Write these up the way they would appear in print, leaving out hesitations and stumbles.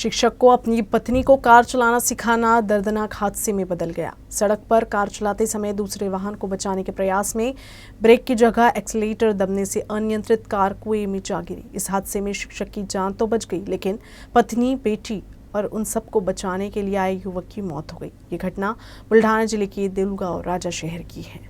शिक्षक को अपनी पत्नी को कार चलाना सिखाना दर्दनाक हादसे में बदल गया। सड़क पर कार चलाते समय दूसरे वाहन को बचाने के प्रयास में ब्रेक की जगह एक्सीलरेटर दबने से अनियंत्रित कार कुएं में जा गिरी। इस हादसे में शिक्षक की जान तो बच गई, लेकिन पत्नी, बेटी और उन सबको बचाने के लिए आए युवक की मौत हो गई। ये घटना बुल्ढाना जिले के देऊलगांव राजा शहर की है।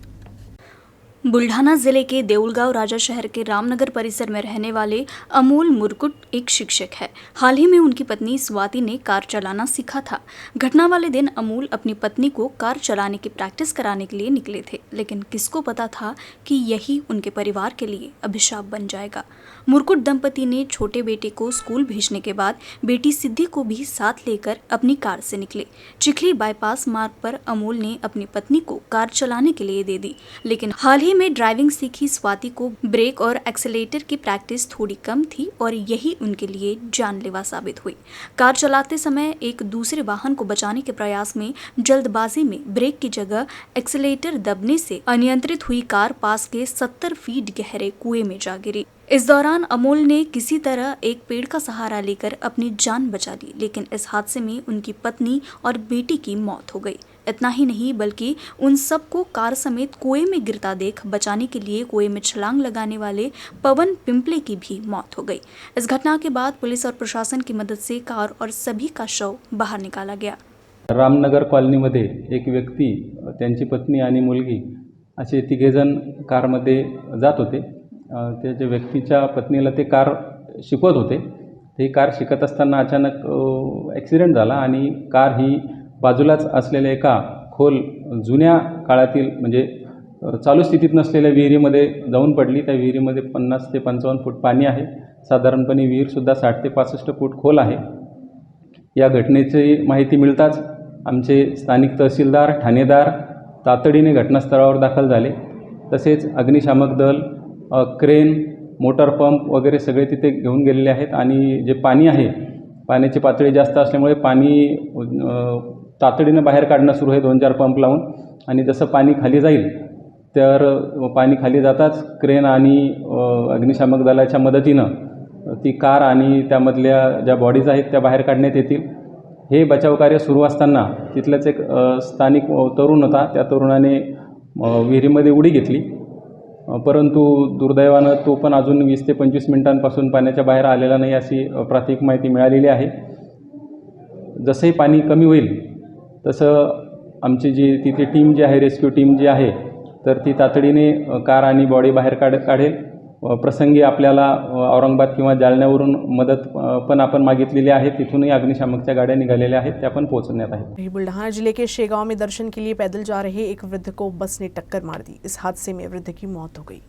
बुल्ढाना जिले के देऊलगांव राजा शहर के रामनगर परिसर में रहने वाले अमोल मुरकुट एक शिक्षक है। हाल ही में उनकी पत्नी स्वाति ने कार चलाना सीखा था। घटना वाले दिन अमोल अपनी पत्नी को कार चलाने की प्रैक्टिस कराने के लिए निकले थे, लेकिन किसको पता था कि यही उनके परिवार के लिए अभिशाप बन जाएगा। मुरकुट दंपति ने छोटे बेटे को स्कूल भेजने के बाद बेटी सिद्धि को भी साथ लेकर अपनी कार से निकले। चिखली बाईपास मार्ग पर अमोल ने अपनी पत्नी को कार चलाने के लिए दे दी, लेकिन हाल ही में ड्राइविंग सीखी स्वाति को ब्रेक और एक्सीलरेटर की प्रैक्टिस थोड़ी कम थी और यही उनके लिए जानलेवा साबित हुई। कार चलाते समय एक दूसरे वाहन को बचाने के प्रयास में जल्दबाजी में ब्रेक की जगह एक्सीलरेटर दबने से अनियंत्रित हुई कार पास के 70 फीट गहरे कुएं में जा गिरी। इस दौरान अमोल ने किसी तरह एक पेड़ का सहारा लेकर अपनी जान बचा ली, लेकिन इस हादसे में उनकी पत्नी और बेटी की मौत हो गई। इतना ही नहीं बल्कि उन सबको कार समेत कुएं में गिरता देख बचाने के लिए कुएं में छलांग लगाने वाले पवन पिंपले की भी मौत हो गई। इस घटना के बाद पुलिस और प्रशासन की मदद से कार और सभी का शव बाहर निकाला गया। रामनगर कॉलनीमध्ये एक व्यक्ती, त्यांची पत्नी आणि मुलगी असे तिघेजण कारमध्ये जात होते। त्या व्यक्तीच्या पत्नीला ते कार शिकवत होते। ते कार शिकत असताना अचानक ॲक्सिडेंट झाला आणि कार ही बाजूलाच असलेल्या एका खोल जुन्या काळातील म्हणजे चालू स्थितीत नसलेल्या विहिरीमध्ये जाऊन पडली। त्या विहिरीमध्ये 50 ते 55 फूट पाणी आहे। साधारणपणे विहीरसुद्धा 60 ते 65 फूट खोल आहे। या घटनेची माहिती मिळताच आमचे स्थानिक तहसीलदार, ठाणेदार तातडीने घटनास्थळावर दाखल झाले। तसेच अग्निशामक दल, क्रेन, मोटर पंप वगैरे सगळे तिथे घेऊन गेलेले आहेत आणि जे पाणी आहे, पाण्याची पातळी जास्त असल्यामुळे पाणी तातडीने बाहेर काढणं सुरू आहे 2-4 पंप लावून। आणि जसं पाणी खाली जाईल तर पाणी खाली जाताच क्रेन आणि अग्निशामक दलाच्या मदतीनं ती कार आणि त्यामधल्या ज्या बॉडीज आहेत त्या बाहेर काढण्यात येतील। हे बचाव कार्य सुरू असताना तिथलंच एक स्थानिक तरुण होता, त्या तरुणाने विहिरीमध्ये उडी घेतली, परंतु दुर्दैवानं तो पण अजून 20 ते 25 मिनिटांपासून पाण्याच्या बाहेर आलेला नाही अशी प्राथमिक माहिती मिळालेली आहे। जसंही पाणी कमी होईल तसं आमची जी तिथे टीम जी आहे, रेस्क्यू टीम जी आहे, तर ती तातडीने कार आणि बॉडी बाहेर काढेल। प्रसंगी आपल्याला औरंगाबाद किंवा जालन्यावरून मदत पण आपण मागितलेली आहे। तिथूनही अग्निशामकच्या गाड्या निघालेल्या आहेत, त्या पण पोहोचण्यात आहेत। बुल्ढाना जिले के शेगांव में दर्शन के लिए पैदल जा रहे एक वृद्ध को बस ने टक्कर मार दी। इस हादसे में वृद्ध की मौत हो गई।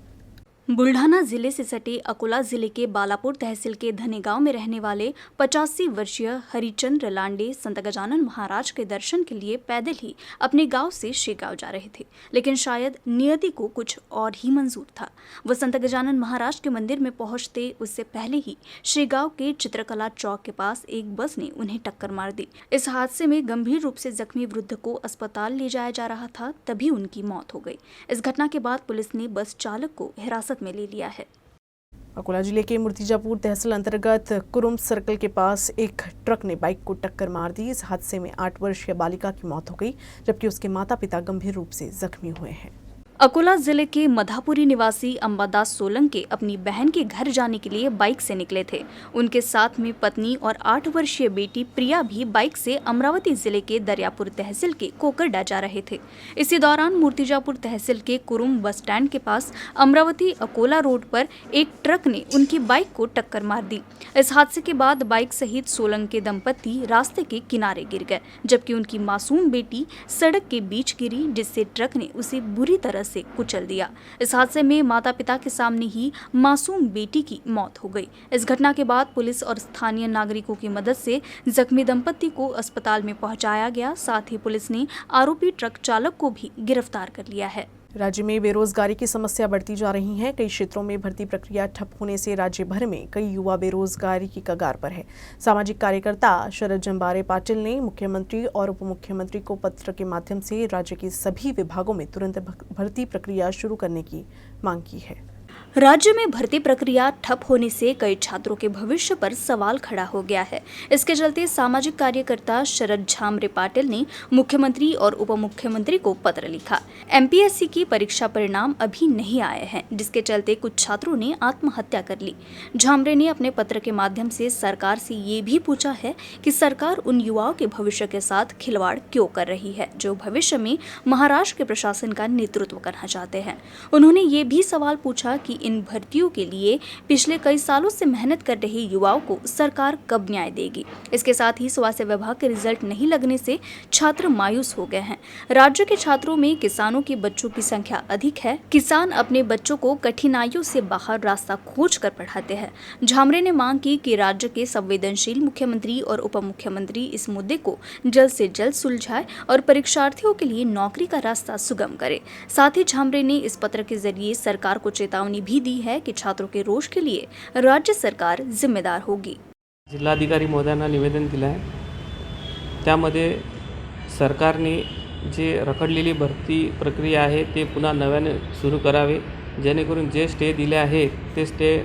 बुल्ढाना जिले से सटे अकोला जिले के बालापुर तहसील के धनेगांव में रहने वाले 85 वर्षीय हरिचंद्र लांडे संत गजानन महाराज के दर्शन के लिए पैदल ही अपने गांव से शेगांव जा रहे थे, लेकिन शायद नियति को कुछ और ही मंजूर था। वह संत गजानन महाराज के मंदिर में पहुंचते उससे पहले ही शेगांव के चित्रकला चौक के पास एक बस ने उन्हें टक्कर मार दी। इस हादसे में गंभीर रूप से जख्मी वृद्ध को अस्पताल ले जाया जा रहा था, तभी उनकी मौत हो गई। इस घटना के बाद पुलिस ने बस चालक को हिरासत में ले लिया है। अकोला जिले के मूर्तिजापुर तहसील अंतर्गत कुरुम सर्कल के पास एक ट्रक ने बाइक को टक्कर मार दी। इस हादसे में 8 वर्षीय बालिका की मौत हो गई, जबकि उसके माता पिता गंभीर रूप से जख्मी हुए हैं। अकोला जिले के मधापुरी निवासी अंबादास सोलंके अपनी बहन के घर जाने के लिए बाइक से निकले थे। उनके साथ में पत्नी और 8 वर्षीय बेटी प्रिया भी बाइक से अमरावती जिले के दरियापुर तहसील के कोकरडा जा रहे थे। इसी दौरान मूर्तिजापुर तहसील के कुरुम बस स्टैंड के पास अमरावती अकोला रोड पर एक ट्रक ने उनकी बाइक को टक्कर मार दी। इस हादसे के बाद बाइक सहित सोलंके दंपति रास्ते के किनारे गिर गए, जबकि उनकी मासूम बेटी सड़क के बीच गिरी, जिससे ट्रक ने उसे बुरी तरह से कुचल दिया। इस हादसे में माता पिता के सामने ही मासूम बेटी की मौत हो गई। इस घटना के बाद पुलिस और स्थानीय नागरिकों की मदद से जख्मी दंपति को अस्पताल में पहुंचाया गया। साथ ही पुलिस ने आरोपी ट्रक चालक को भी गिरफ्तार कर लिया है। राज्य में बेरोजगारी की समस्या बढ़ती जा रही है। कई क्षेत्रों में भर्ती प्रक्रिया ठप होने से राज्य भर में कई युवा बेरोजगारी की कगार पर है। सामाजिक कार्यकर्ता शरद जंबारे पाटिल ने मुख्यमंत्री और उप मुख्यमंत्री को पत्र के माध्यम से राज्य के सभी विभागों में तुरंत भर्ती प्रक्रिया शुरू करने की मांग की है। राज्य में भर्ती प्रक्रिया ठप होने से कई छात्रों के भविष्य पर सवाल खड़ा हो गया है। इसके चलते सामाजिक कार्यकर्ता शरद झामरे पाटिल ने मुख्यमंत्री और उप मुख्यमंत्री को पत्र लिखा। एमपीएससी की परीक्षा परिणाम अभी नहीं आए हैं, जिसके चलते कुछ छात्रों ने आत्महत्या कर ली। झामरे ने अपने पत्र के माध्यम से सरकार से ये भी पूछा है कि सरकार उन युवाओं के भविष्य के साथ खिलवाड़ क्यों कर रही है जो भविष्य में महाराष्ट्र के प्रशासन का नेतृत्व करना चाहते हैं। उन्होंने ये भी सवाल पूछा कि इन भर्तियों के लिए पिछले कई सालों से मेहनत कर रहे युवाओं को सरकार कब न्याय देगी। इसके साथ ही स्वास्थ्य विभाग के रिजल्ट नहीं लगने से छात्र मायूस हो गए हैं। राज्य के छात्रों में किसानों के बच्चों की संख्या अधिक है। किसान अपने बच्चों को कठिनाइयों से बाहर रास्ता खोज कर पढ़ाते हैं। झामरे ने मांग की कि राज्य के संवेदनशील मुख्यमंत्री और उप मुख्यमंत्री इस मुद्दे को जल्द से जल्द सुलझाए और परीक्षार्थियों के लिए नौकरी का रास्ता सुगम करे। साथ ही झामरे ने इस पत्र के जरिए सरकार को चेतावनी भी दी है कि छात्रों के रोष के लिए राज्य सरकार जिम्मेदार होगी। जिल्हाधिकारी महोदयांना निवेदन दिलं आहे। त्यामध्ये सरकारने जे रखडलेली भरती प्रक्रिया आहे ते पुन्हा नव्याने सुरू करावे, जेणेकरून जे स्टे दिले आहे ते स्टे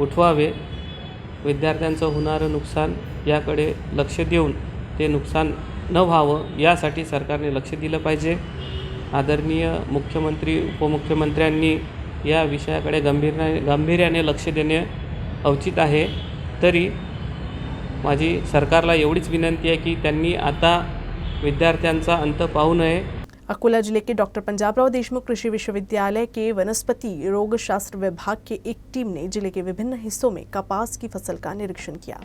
उठवावे। विद्यार्थ्यांचं होणारं नुकसान याकडे लक्ष देऊन ते नुकसान न व्हावं यासाठी सरकारने लक्ष दिलं पाहिजे। आदरणीय मुख्यमंत्री उपमुख्यमंत्र्यांनी या विषयाकडे गांभीर्याने लक्ष देणे उचित आहे। तरी माझी सरकारला एवढीच विनंती आहे की त्यांनी आता विद्यार्थ्यांचा अंत पाहू नये। अकोला जिले के डॉक्टर पंजाबराव देशमुख कृषि विश्वविद्यालय के वनस्पति रोगशास्त्र विभाग की एक टीम ने जिले के विभिन्न हिस्सों में कपास की फसल का निरीक्षण किया।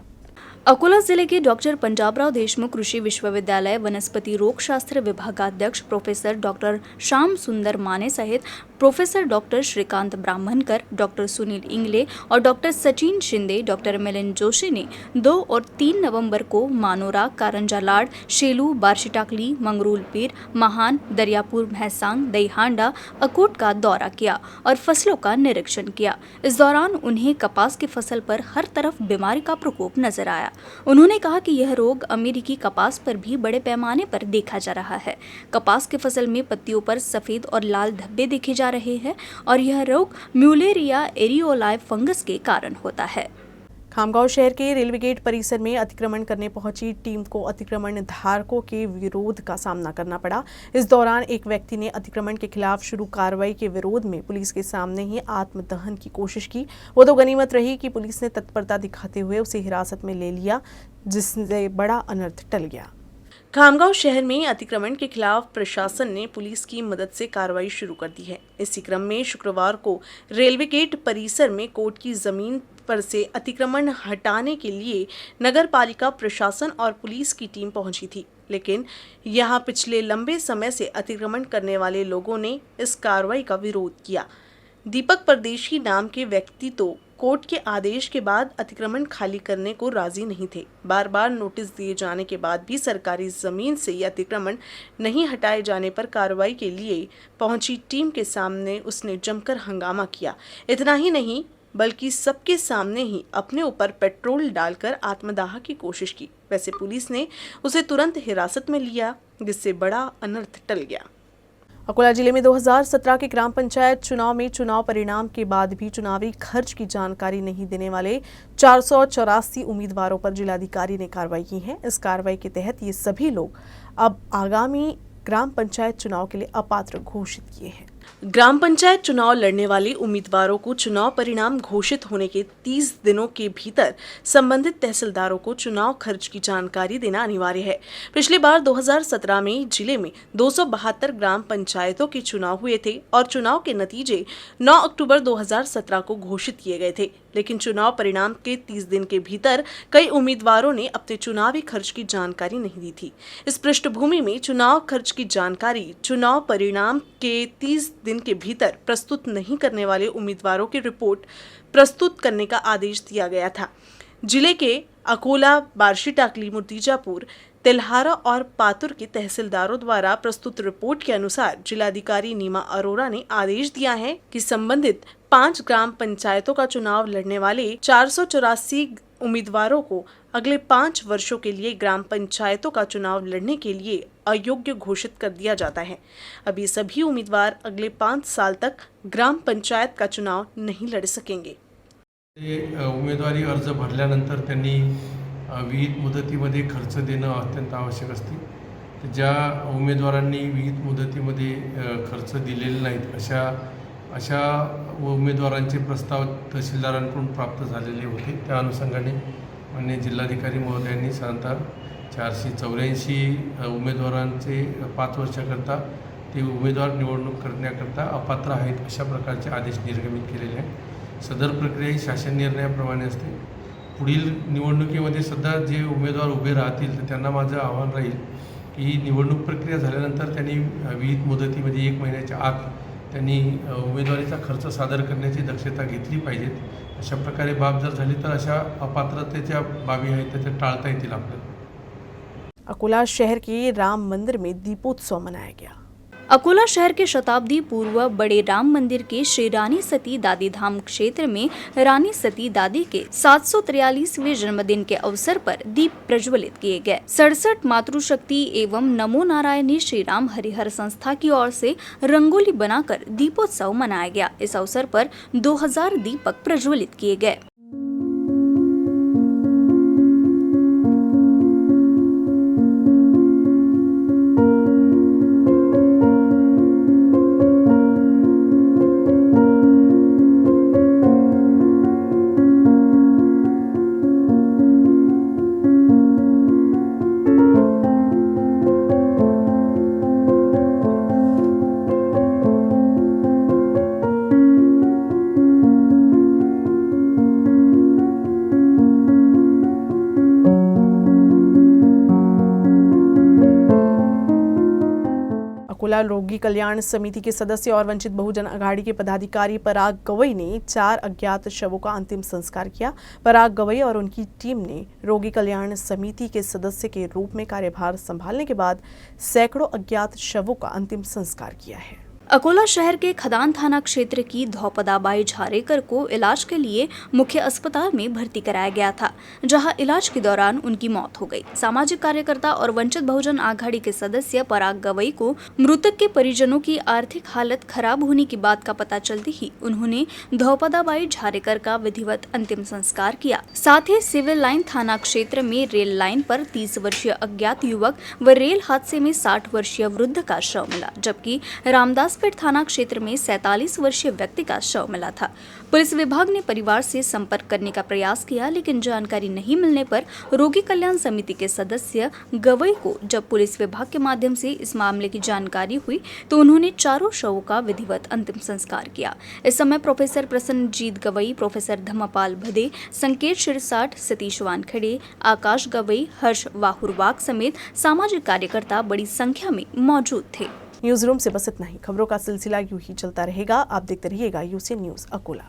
अकोला जिले के डॉक्टर पंजाबराव देशमुख कृषि विश्वविद्यालय वनस्पति रोगशास्त्र विभागाध्यक्ष प्रोफेसर डॉक्टर श्याम सुंदर माने सहित professor doctor Shrikant Brahmankar, doctor Sunil Ingle और डॉक्टर सचिन शिंदे, डॉक्टर मिलिंद जोशी ने 2 और 3 नवंबर को मानोरा, कारंजा लाड, शेलू, बार्शीटाकली, मंगरूल पीर, महान, दरियापुर, भैंसांग, दहीहांडा, अकोट का दौरा किया और फसलों का निरीक्षण किया। इस दौरान उन्हें कपास की फसल पर हर तरफ बीमारी का प्रकोप नजर आया। उन्होंने कहा कि यह रोग अमेरिकी कपास पर भी बड़े पैमाने पर देखा जा रहा है। कपास की फसल में पत्तियों पर सफेद और लाल धब्बे देखे जा रहे हैं और यह रोग म्यूलेरिया एरियोलाई फंगस के कारण होता है। खामगांव शहर के रेलवे गेट परिसर में अतिक्रमण करने पहुंची टीम को अतिक्रमण धारकों के विरोध का सामना करना पड़ा। इस दौरान एक व्यक्ति ने अतिक्रमण के खिलाफ शुरू कार्रवाई के विरोध में पुलिस के सामने ही आत्मदहन की कोशिश की। वो तो गनीमत रही कि पुलिस ने तत्परता दिखाते हुए उसे हिरासत में ले लिया, जिससे बड़ा अनर्थ टल गया। खामगांव शहर में अतिक्रमण के खिलाफ प्रशासन ने पुलिस की मदद से कार्रवाई शुरू कर दी है। इसी क्रम में शुक्रवार को रेलवे गेट परिसर में कोर्ट की जमीन पर से अतिक्रमण हटाने के लिए नगर पालिका प्रशासन और पुलिस की टीम पहुंची थी, लेकिन यहां पिछले लंबे समय से अतिक्रमण करने वाले लोगों ने इस कार्रवाई का विरोध किया। दीपक परदेशी नाम के व्यक्ति तो कोर्ट के आदेश के बाद अतिक्रमण खाली करने को राजी नहीं थे। बार बार नोटिस दिए जाने के बाद भी सरकारी जमीन से ये अतिक्रमण नहीं हटाए जाने पर कार्रवाई के लिए पहुंची टीम के सामने उसने जमकर हंगामा किया। इतना ही नहीं बल्कि सबके सामने ही अपने ऊपर पेट्रोल डालकर आत्मदाह की कोशिश की। वैसे पुलिस ने उसे तुरंत हिरासत में लिया, जिससे बड़ा अनर्थ टल गया। अकोला जिले में 2017 के ग्राम पंचायत चुनाव में चुनाव परिणाम के बाद भी चुनावी खर्च की जानकारी नहीं देने वाले 484 उम्मीदवारों पर जिलाधिकारी ने कार्रवाई की है। इस कार्रवाई के तहत ये सभी लोग अब आगामी ग्राम पंचायत चुनाव के लिए अपात्र घोषित किए हैं। ग्राम पंचायत चुनाव लड़ने वाले उम्मीदवारों को चुनाव परिणाम घोषित होने के 30 दिनों के भीतर संबंधित तहसीलदारों को चुनाव खर्च की जानकारी देना अनिवार्य है। पिछली बार 2017 में जिले में 272 ग्राम पंचायतों के चुनाव हुए थे और चुनाव के नतीजे 9 अक्टूबर 2017 को घोषित किए गए थे, लेकिन चुनाव परिणाम के 30 दिन के भीतर कई उम्मीदवारों ने अपने चुनावी खर्च की जानकारी नहीं दी थी। इस पृष्ठभूमि में चुनाव खर्च की जानकारी चुनाव परिणाम के 30 दिन के भीतर प्रस्तुत नहीं करने वाले उम्मीदवारों की रिपोर्ट प्रस्तुत करने का आदेश दिया गया था। जिले के अकोला, बार्शीटाकली, मुर्तिजापुर, तिल्हारा और पातुर के तहसीलदारों द्वारा प्रस्तुत रिपोर्ट के अनुसार जिलाधिकारी नीमा अरोरा ने आदेश दिया है कि संबंधित 5 ग्राम पंचायतों का चुनाव लड़ने वाले 484 उम्मीदवारों को अगले 5 वर्षों के लिए ग्राम पंचायतों का चुनाव लड़ने के लिए अयोग्य घोषित कर दिया जाता है। अब ये सभी उम्मीदवार अगले 5 साल तक ग्राम पंचायत का चुनाव नहीं लड़ सकेंगे। उमेदवारी अर्ज भरल्यानंतर त्यांनी विहित मुदतीमध्ये खर्च देणं अत्यंत आवश्यक असते. ज्या उमेदवारांनी विहित मुदतीमध्ये खर्च दिलेले नाहीत अशा उमेदवारांचे प्रस्ताव तहसीलदारांकडून प्राप्त झालेले होते. त्या अनुषंगाने माननीय जिल्हाधिकारी महोदयांनी साधारणतः 484 उमेदवारांचे 5 वर्षाकरता ते उमेदवार निवडणूक करण्याकरता अपात्र आहेत अशा प्रकारचे आदेश निर्गमित केलेले आहेत. सदर प्रक्रिया ही शासन निर्णयाप्रमाणे असते. पुढील निवडणुकीमध्ये सुद्धा जे उमेदवार उभे राहतील तर त्यांना माझं आव्हान राहील की ही निवडणूक प्रक्रिया झाल्यानंतर त्यांनी विहित मुदतीमध्ये 1 महिन्याच्या आत त्यांनी उमेदवारीचा खर्च सादर करण्याची दक्षता घेतली पाहिजेत. अशा प्रकारे बाब जर झाली तर अशा अपात्रतेच्या बाबी आहेत त्या टाळता येतील आपल्याला। अकोला शहर के राम मंदिर में दीपोत्सव मनाया गया। अकोला शहर के शताब्दी पूर्व बड़े राम मंदिर के श्री रानी सती दादी धाम क्षेत्र में रानी सती दादी के 743वें जन्मदिन के अवसर पर दीप प्रज्वलित किए गए। 67 मातृशक्ति एवं नमो नारायणी श्री राम हरिहर संस्था की ओर से रंगोली बनाकर दीपोत्सव मनाया गया। इस अवसर पर 2000 दीपक प्रज्वलित किए गए। अकोला रोगी कल्याण समिति के सदस्य और वंचित बहुजन अघाड़ी के पदाधिकारी पराग गवई ने 4 अज्ञात शवों का अंतिम संस्कार किया। पराग गवई और उनकी टीम ने रोगी कल्याण समिति के सदस्य के रूप में कार्यभार संभालने के बाद सैकड़ों अज्ञात शवों का अंतिम संस्कार किया है। अकोला शहर के खदान थाना क्षेत्र की धौपदाबाई झारेकर को इलाज के लिए मुख्य अस्पताल में भर्ती कराया गया था, जहां इलाज के दौरान उनकी मौत हो गई। सामाजिक कार्यकर्ता और वंचित बहुजन आघाड़ी के सदस्य पराग गवई को मृतक के परिजनों की आर्थिक हालत खराब होने की बात का पता चलते ही उन्होंने धौपदाबाई झारेकर का विधिवत अंतिम संस्कार किया। साथ ही सिविल लाइन थाना क्षेत्र में रेल लाइन पर 30 वर्षीय अज्ञात युवक व रेल हादसे में 60 वर्षीय वृद्ध का शव मिला, जबकि रामदास थाना क्षेत्र में 47 वर्षीय व्यक्ति का शव मिला था। पुलिस विभाग ने परिवार से संपर्क करने का प्रयास किया, लेकिन जानकारी नहीं मिलने पर रोगी कल्याण समिति के सदस्य गवई को जब पुलिस विभाग के माध्यम से इस मामले की जानकारी हुई तो उन्होंने चारों शवों का विधिवत अंतिम संस्कार किया। इस समय प्रोफेसर प्रसन्नजीत गवई, प्रोफेसर धम्मपाल भदे, संकेत शिरसाट, सतीश वानखेड़े, आकाश गवई, हर्ष वाहुरवाग समेत सामाजिक कार्यकर्ता बड़ी संख्या में मौजूद थे। न्यूज रूम से बस इतना ही। खबरों का सिलसिला यूं ही चलता रहेगा। आप देखते रहिएगा यूसी न्यूज अकोला।